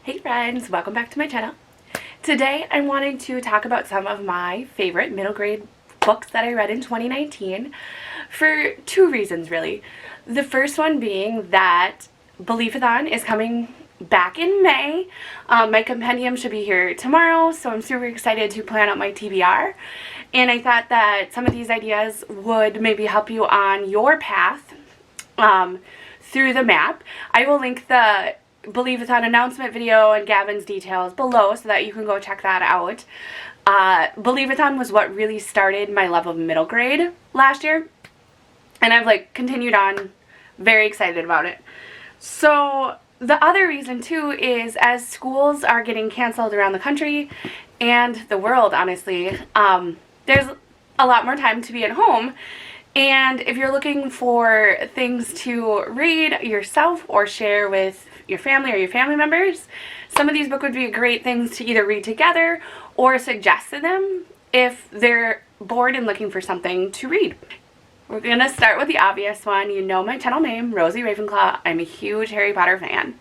Hey friends, welcome back to my channel. Today I'm wanting to talk about some of my favorite middle grade books that I read in 2019 for two reasons really. The first one being that Believathon is coming back in May. My compendium should be here tomorrow, so I'm super excited to plan out my TBR. And I thought that some of these ideas would maybe help you on your path through the map. I will link the Believathon announcement video and Gavin's details below so that you can go check that out. Believathon was what really started my love of middle grade last year, and I've continued on. Very excited about it. So the other reason too is as schools are getting canceled around the country and the world, honestly, there's a lot more time to be at home. And if you're looking for things to read yourself or share with your family or your family members, some of these books would be great things to either read together or suggest to them if they're bored and looking for something to read. We're going to start with the obvious one. You know my channel name, Rosie Ravenclaw. I'm a huge Harry Potter fan.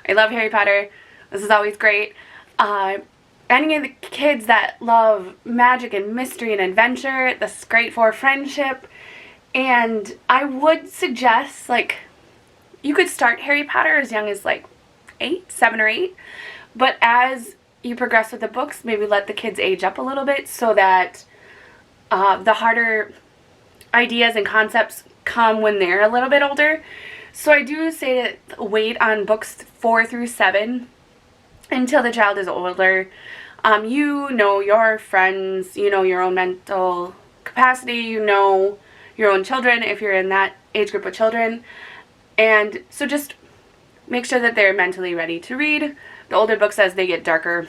I love Harry Potter. This is always great. Any of the kids that love magic and mystery and adventure, this is great for friendship. And I would suggest, you could start Harry Potter as young as 7 or 8, but as you progress with the books, maybe let the kids age up a little bit so that the harder ideas and concepts come when they're a little bit older. So I do say to wait on books 4 through 7 until the child is older. You know your friends, you know your own mental capacity, you know your own children if you're in that age group of children. And so just make sure that they're mentally ready to read the older books as they get darker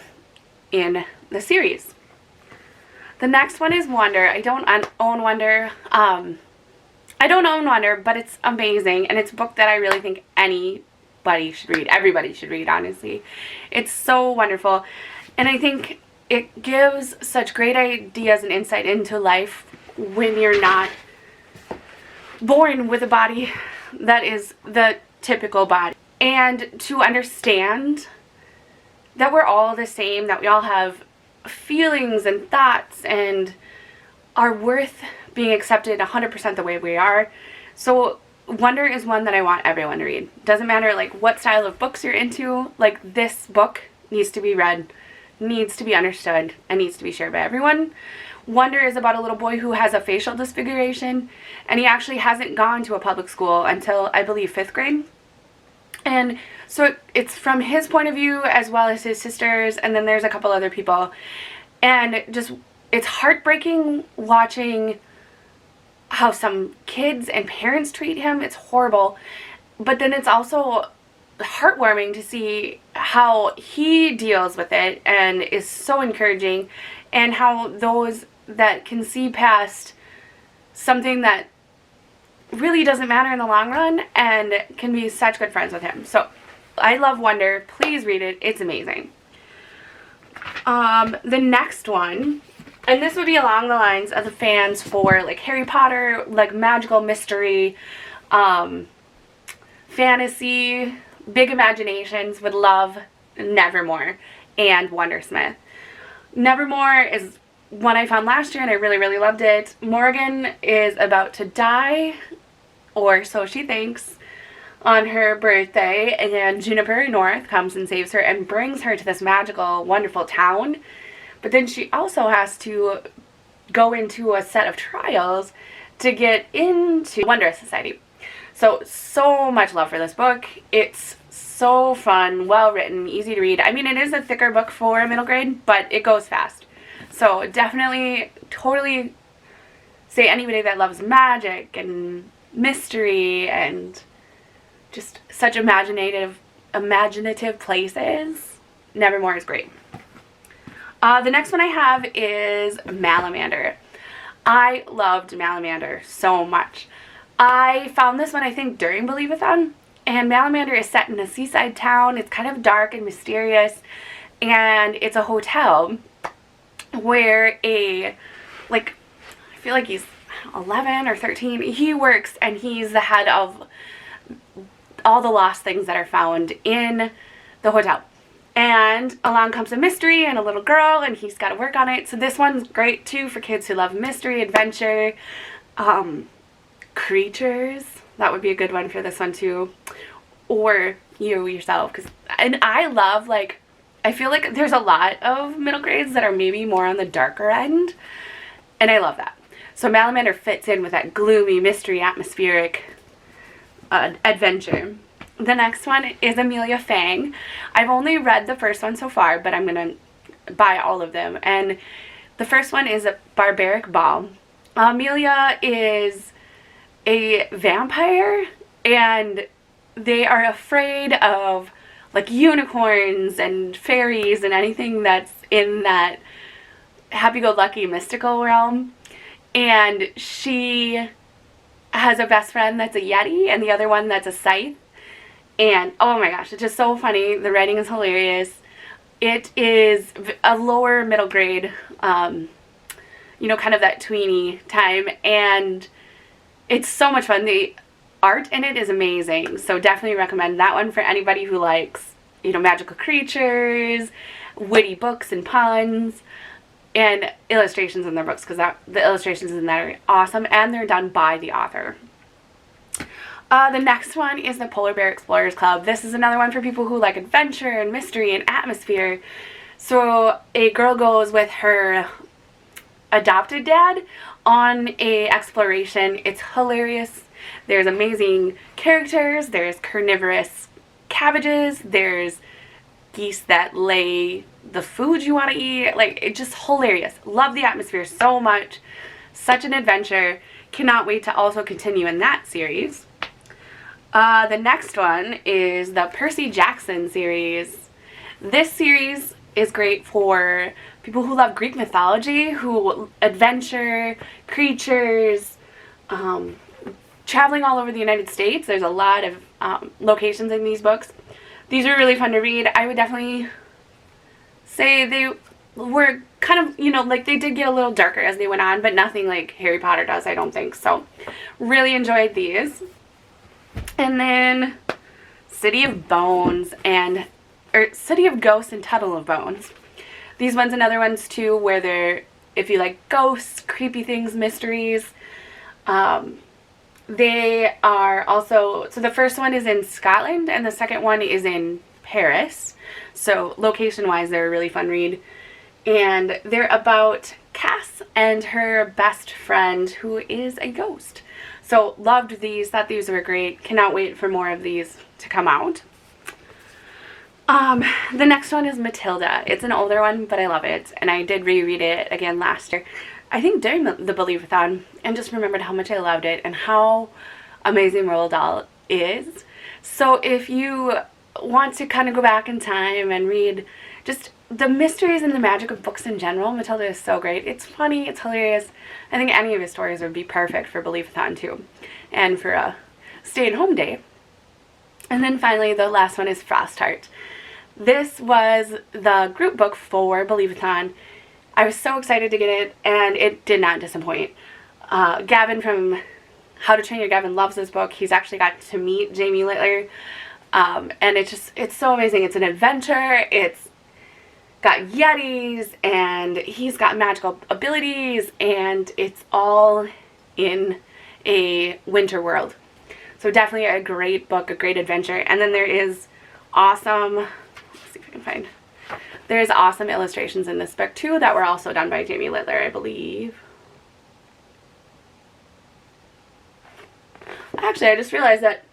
in the series. The next one is Wonder. I don't own Wonder. But it's amazing, and it's a book that I really think anybody should read. Everybody should read, honestly. It's so wonderful, and I think it gives such great ideas and insight into life when you're not born with a body that is the typical body, and to understand that we're all the same, that we all have feelings and thoughts and are worth being accepted 100% the way we are. So Wonder is one that I want everyone to read. Doesn't matter what style of books you're into, this book needs to be read, needs to be understood, and needs to be shared by everyone. Wonder is about a little boy who has a facial disfiguration, and he actually hasn't gone to a public school until, I believe, 5th grade. And so it's from his point of view as well as his sisters, and then there's a couple other people. And just, it's heartbreaking watching how some kids and parents treat him. It's horrible. But then it's also heartwarming to see how he deals with it and is so encouraging, and how those that can see past something that really doesn't matter in the long run and can be such good friends with him. So I love Wonder. Please read it. It's amazing. The next one, and this would be along the lines of the fans for Harry Potter, magical mystery, fantasy, big imaginations, would love Nevermore and Wondersmith. Nevermore is one I found last year and I really, really loved it. Morgan is about to die, or so she thinks, on her birthday, and Juniper North comes and saves her and brings her to this magical, wonderful town. But then she also has to go into a set of trials to get into Wondrous Society. So much love for this book. It's so fun, well written, easy to read. I mean, it is a thicker book for middle grade, but it goes fast. So definitely, totally say anybody that loves magic and mystery and just such imaginative places, Nevermore is great. The next one I have is Malamander. I loved Malamander so much. I found this one, I think, during Believathon, and Malamander is set in a seaside town. It's kind of dark and mysterious, and it's a hotel where I feel like he's 11 or 13. He works, and he's the head of all the lost things that are found in the hotel. And along comes a mystery and a little girl, and he's got to work on it. So this one's great too for kids who love mystery, adventure, creatures. That would be a good one for this one too. Or you yourself. And I love, like, I feel like there's a lot of middle grades that are maybe more on the darker end. And I love that. So Malamander fits in with that gloomy, mystery, atmospheric adventure. The next one is Amelia Fang. I've only read the first one so far, but I'm going to buy all of them. And the first one is A Barbaric Ball. Amelia is a vampire, and they are afraid of, like, unicorns and fairies and anything that's in that happy-go-lucky mystical realm. And she has a best friend that's a yeti and the other one that's a scythe. And oh my gosh, it's just so funny. The writing is hilarious. It is a lower middle grade, you know, kind of that tweeny time. And it's so much fun. The art in it is amazing. So definitely recommend that one for anybody who likes, you know, magical creatures, witty books and puns, and illustrations in their books, because the illustrations in that are awesome, and they're done by the author. The next one is the Polar Bear Explorers Club. This is another one for people who like adventure and mystery and atmosphere. So a girl goes with her adopted dad on a exploration. It's hilarious. There's amazing characters. There's carnivorous cabbages. There's geese that lay the food you want to eat. Like, it's just hilarious. Love the atmosphere so much. Such an adventure. Cannot wait to also continue in that series. The next one is the Percy Jackson series. This series is great for people who love Greek mythology, who adventure, creatures, traveling all over the United States. There's a lot of locations in these books. These are really fun to read. I would definitely say they were kind of, you know, like, they did get a little darker as they went on, but nothing like Harry Potter does, I don't think. So really enjoyed these. And then City of Bones or City of Ghosts and Tunnel of Bones. These ones, another ones too, where they're, if you like ghosts, creepy things, mysteries. They are also, so the first one is in Scotland and the second one is in Paris. So location-wise, they're a really fun read. And they're about Cass and her best friend who is a ghost. So loved these, thought these were great. Cannot wait for more of these to come out. The next one is Matilda. It's an older one, but I love it. And I did reread it again last year, I think during the Believathon, and just remembered how much I loved it and how amazing Roald Dahl is. So if you want to kind of go back in time and read just the mysteries and the magic of books in general, Matilda is so great. It's funny, it's hilarious. I think any of his stories would be perfect for Believathon too, and for a stay-at-home day. And then finally, the last one is Frostheart. This was the group book for Believathon. I was so excited to get it, and it did not disappoint. Gavin from How to Train Your Gavin loves this book. He's actually got to meet Jamie Littler, and it's so amazing. It's an adventure. It's got yetis, and he's got magical abilities, and it's all in a winter world. So definitely a great book, a great adventure. And then there is awesome, let's see if I can find, there's awesome illustrations in this book too that were also done by Jamie Littler, I believe. Actually, I just realized that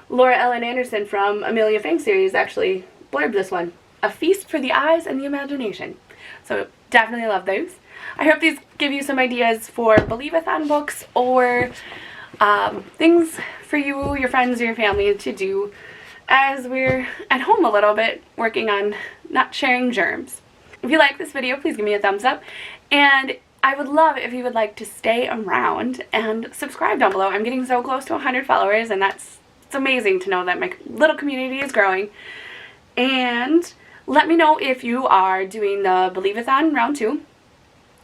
Laura Ellen Anderson from Amelia Fang series actually blurbed this one. A feast for the eyes and the imagination. So definitely love those. I hope these give you some ideas for Believathon books or things for you, your friends, or your family to do as we're at home a little bit working on not sharing germs. If you like this video, please give me a thumbs up, and I would love if you would like to stay around and subscribe down below. I'm getting so close to 100 followers, and it's amazing to know that my little community is growing. And let me know if you are doing the Believathon round 2.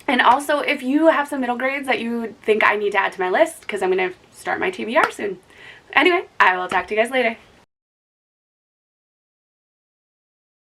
And also if you have some middle grades that you think I need to add to my list, because I'm going to start my TBR soon. Anyway, I will talk to you guys later.